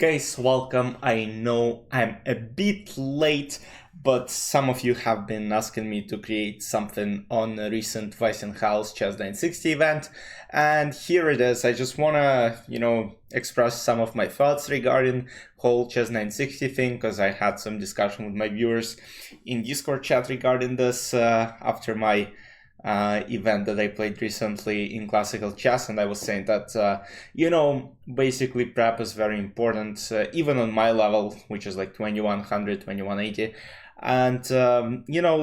Guys, welcome. I know I'm a bit late, but some of you have been asking me to create something on a recent Weissenhaus Chess 960 event, and here it is. I just wanna, express some of my thoughts regarding whole Chess 960 thing, because I had some discussion with my viewers in Discord chat regarding this after my event that I played recently in classical chess, and I was saying that basically prep is very important, even on my level, which is like 2100, 2180. And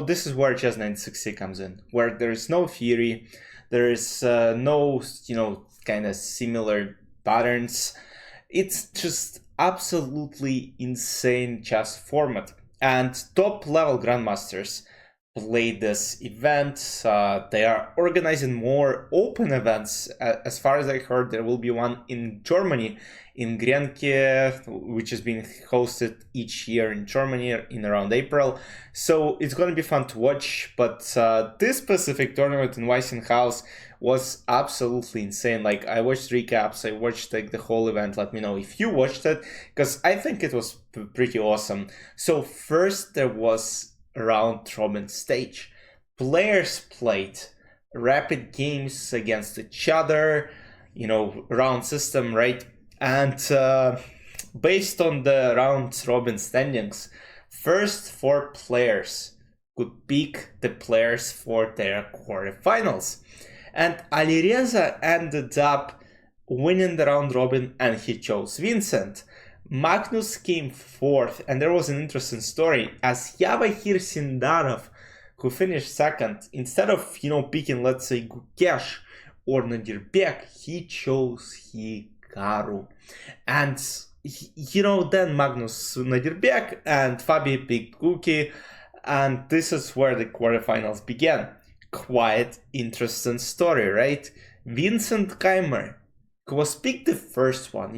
this is where chess 960 comes in, where there is no theory, there is no kind of similar patterns. It's just absolutely insane chess format, and top level grandmasters play this event. They are organizing more open events. As far as I heard, there will be one in Germany, in Grenke, which is being hosted each year in Germany in around April. So it's going to be fun to watch. But this specific tournament in Weissenhaus was absolutely insane. Like, I watched recaps, I watched like the whole event. Let me know if you watched it, because I think it was pretty awesome. So first there was round robin stage. Players played rapid games against each other, round system, right? And based on the round robin standings, first four players could pick the players for their quarterfinals. And Alireza ended up winning the round robin, and he chose Vincent. Magnus came fourth, and there was an interesting story, as Yavahir Sindarov, who finished second, instead of, picking, let's say, Gukesh or Nadirbek, he chose Hikaru. And, then Magnus Nadirbek and Fabi picked Guki, and this is where the quarterfinals began. Quite interesting story, right? Vincent Keymer was picked the first one.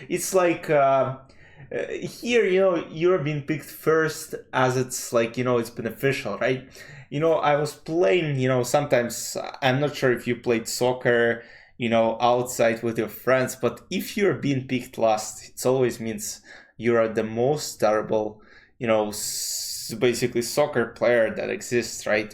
It's like here, you're being picked first, as it's like, it's beneficial, right? I was playing, sometimes, I'm not sure if you played soccer, outside with your friends, but if you're being picked last, it always means you are the most terrible, basically soccer player that exists, right?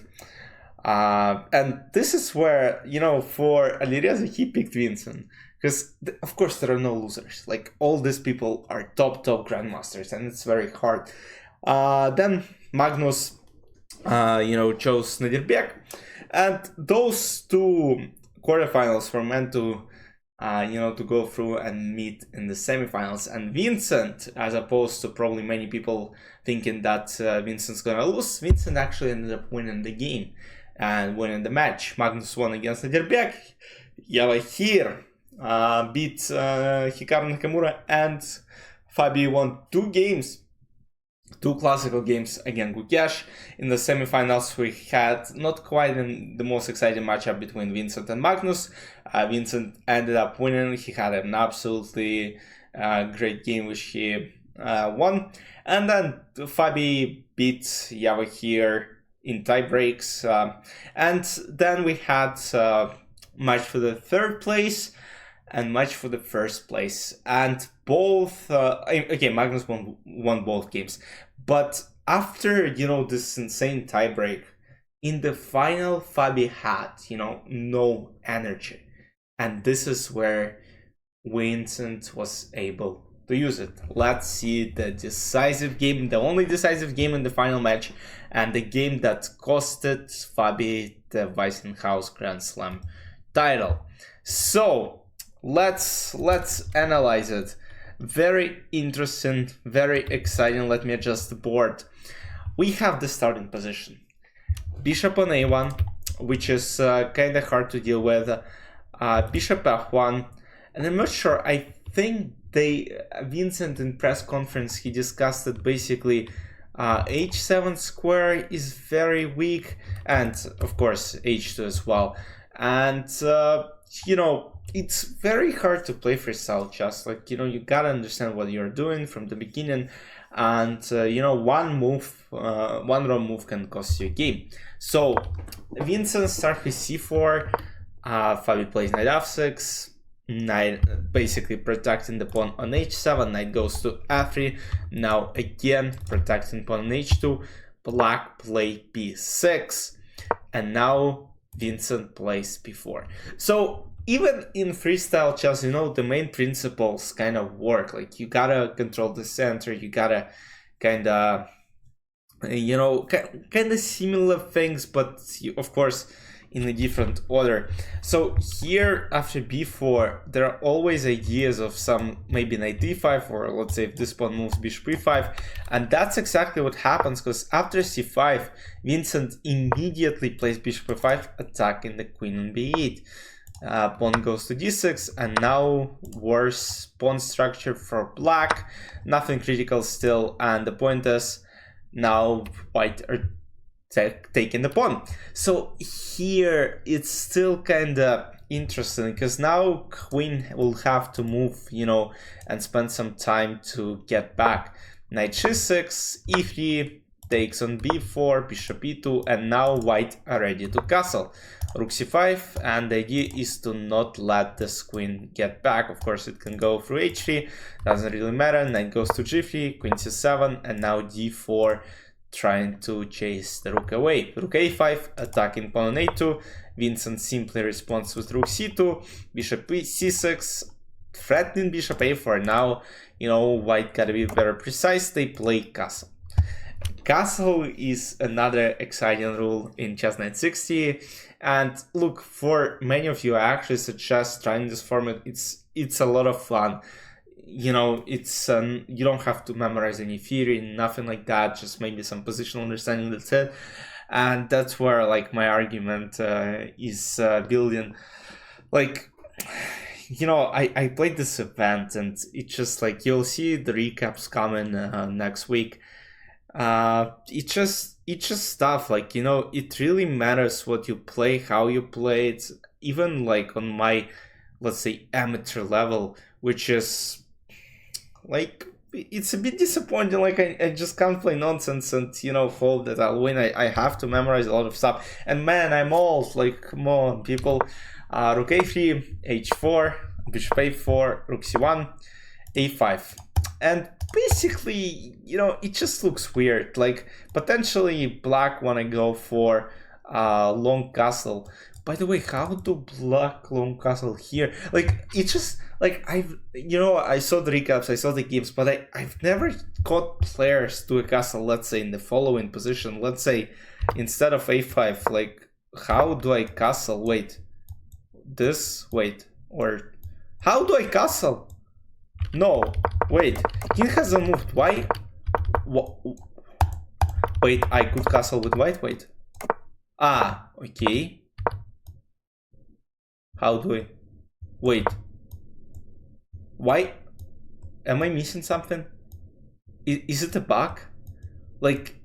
And this is where, for Alireza, he picked Vincent. Because, of course, there are no losers. Like, all these people are top grandmasters, and it's very hard. Then Magnus, chose Nadirbek. And those two quarterfinals were meant to, to go through and meet in the semifinals. And Vincent, as opposed to probably many people thinking that Vincent's gonna lose, Vincent actually ended up winning the game and winning the match. Magnus won against Nadirbek. Yavahir beat Hikaru Nakamura, and Fabi won two classical games against Gukesh. In the semifinals, we had not quite the most exciting matchup between Vincent and Magnus. Vincent ended up winning. He had an absolutely great game, which he won. And then Fabi beat Yavahir in tie breaks. And then we had match for the third place and match for the first place, and both Magnus won both games, but after this insane tiebreak in the final, Fabi had no energy, and this is where Vincent was able to use it. Let's see the decisive game, the only decisive game in the final match, and the game that costed Fabi the Weissenhaus Grand Slam title. So let's analyze it. Very interesting, very exciting. Let me adjust the board. We have the starting position. Bishop on a1, which is kind of hard to deal with. Bishop f1, and I'm not sure. I think Vincent in press conference, he discussed that basically h7 square is very weak, and of course h2 as well. And it's very hard to play freestyle chess. Like, you gotta understand what you're doing from the beginning, and one wrong move can cost you a game. So Vincent starts with c4, Fabi plays knight f6, Knight basically protecting the pawn on h7, knight goes to f3, now again protecting pawn on h2, black play b6, and now Vincent plays b4. So even in freestyle chess, you know, the main principles kind of work. Like you gotta control the center, you gotta kind of, you know, kind of similar things, but of course in a different order. So here after b4, there are always ideas of some maybe knight d5, or let's say if this pawn moves bishop e5, and that's exactly what happens, because after c5, Vincent immediately plays bishop e5, attacking the queen on b8. Pawn goes to d6, and now worse pawn structure for black, nothing critical still, and the point is now white are taking the pawn. So here it's still kind of interesting, because now queen will have to move, you know, and spend some time to get back. Knight g6, e3 takes on b4, bishop e2, and now white are ready to castle. Rook c5, and the idea is to not let this queen get back. Of course it can go through h3, doesn't really matter. Knight goes to g3, queen c7, and now d4, trying to chase the rook away. Rook a5, attacking pawn on a2. Vincent simply responds with rook c2, bishop c6, threatening bishop a4. Now, you know, white gotta be very precise. They play castle. Castle is another exciting rule in chess 960, and look, for many of you, I actually suggest trying this format. It's a lot of fun. You know, it's you don't have to memorize any theory, nothing like that, just maybe some positional understanding, that's it. And that's where like my argument is building. Like, you know, I played this event, and it's just like, you'll see the recaps coming next week. It's just stuff, like, you know, it really matters what you play, how you play it, even like on my, let's say, amateur level, which is like, it's a bit disappointing. Like I just can't play nonsense and, you know, hope that I'll win. I have to memorize a lot of stuff, and man, I'm old. Like, come on, people. Rook a3, h4, bishop a4, rook c1, a5, and basically, you know, it just looks weird. Like, potentially black want to go for long castle. By the way, how do black long castle here? Like, it's just like, you know, I saw the recaps, I saw the games, but I've never caught players to a castle, let's say in the following position, let's say instead of a5. Like, how do I castle? Wait, this, wait, or how do I castle? No, wait, king hasn't moved. Why? Wait, I could castle with white. Wait. Ah, okay. How do I? Wait. Why? Am I missing something? Is it a bug? Like,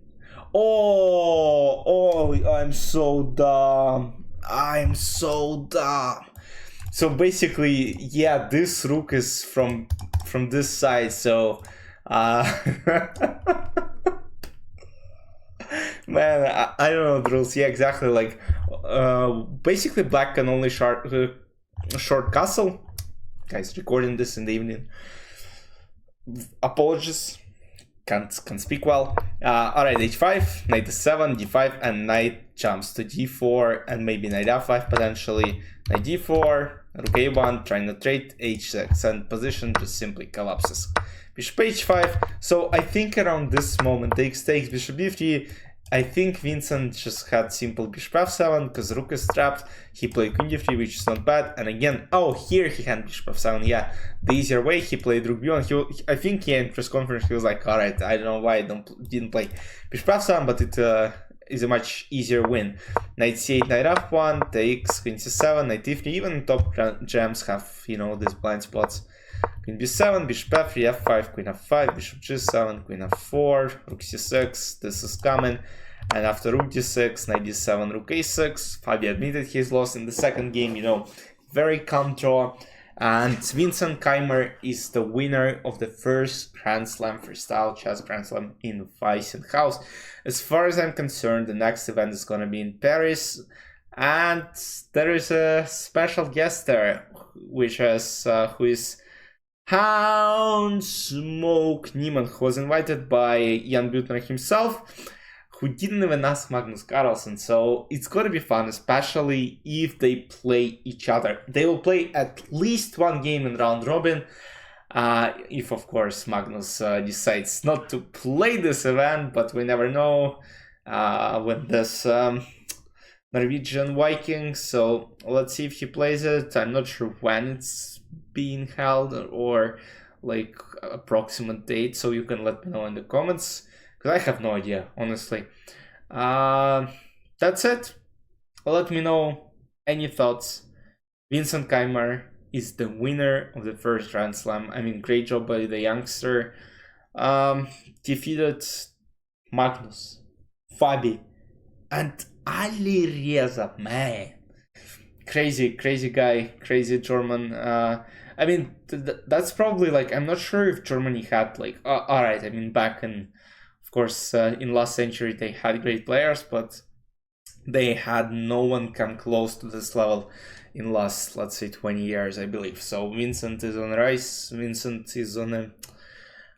oh, I'm so dumb. I'm so dumb. So basically, yeah, this rook is from this side, so man, I don't know the rules. Yeah, exactly. Like, basically, black can only short castle. Guys, recording this in the evening. Apologies, can't speak well. Alright, h5, knight d7, d5, and knight jumps to d4, and maybe knight f5 potentially. Knight d4, rook a1, trying to trade h6, and position just simply collapses. Bishop h5. So I think around this moment, takes, bishop d3. I think Vincent just had simple bishop f7 because rook is trapped. He played queen d3, which is not bad. And again, oh, here he had bishop f7. Yeah, the easier way. He played rook b1. I think he in press conference he was like, all right, I don't know why I didn't play bishop f7, but it is a much easier win. Knight c8, knight f1, takes, queen c7, knight d3. Even top gems have, you know, these blind spots. Queen b7, bishop f3, f5, queen f5, bishop g7, queen f4, rook c6, this is coming. And after rook d6, knight d7, rook a6, Fabi admitted he's lost in the second game, you know, very calm draw. And Vincent Keymer is the winner of the first Grand Slam Freestyle Chess Grand Slam in Weissenhaus. As far as I'm concerned, the next event is going to be in Paris. And there is a special guest there, which is who is Hound Smoke Niemann, who was invited by Jan Butner himself, who didn't even ask Magnus Carlsen. So it's gonna be fun, especially if they play each other. They will play at least one game in round robin. If of course Magnus decides not to play this event, but we never know with this Norwegian Viking. So let's see if he plays it. I'm not sure when it's being held or like approximate date, so you can let me know in the comments, because I have no idea, honestly. That's it. Let me know any thoughts. Vincent Keymer is the winner of the first Grand Slam. I mean, great job by the youngster. Defeated Magnus, Fabi, and Ali Reza. Man, crazy guy, crazy German. I mean, that's probably like, I'm not sure if Germany had like, all right, I mean, back in, of course, in last century they had great players, but they had no one come close to this level in last, let's say, 20 years, I believe. So Vincent is on the rise. Vincent is on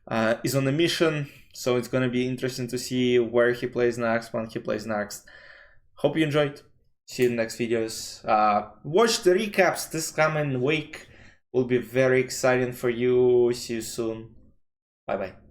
a mission. So it's gonna be interesting to see where he plays next, when he plays next. Hope you enjoyed. See you in the next videos. Watch the recaps this coming week. Will be very exciting for you. See you soon. Bye bye.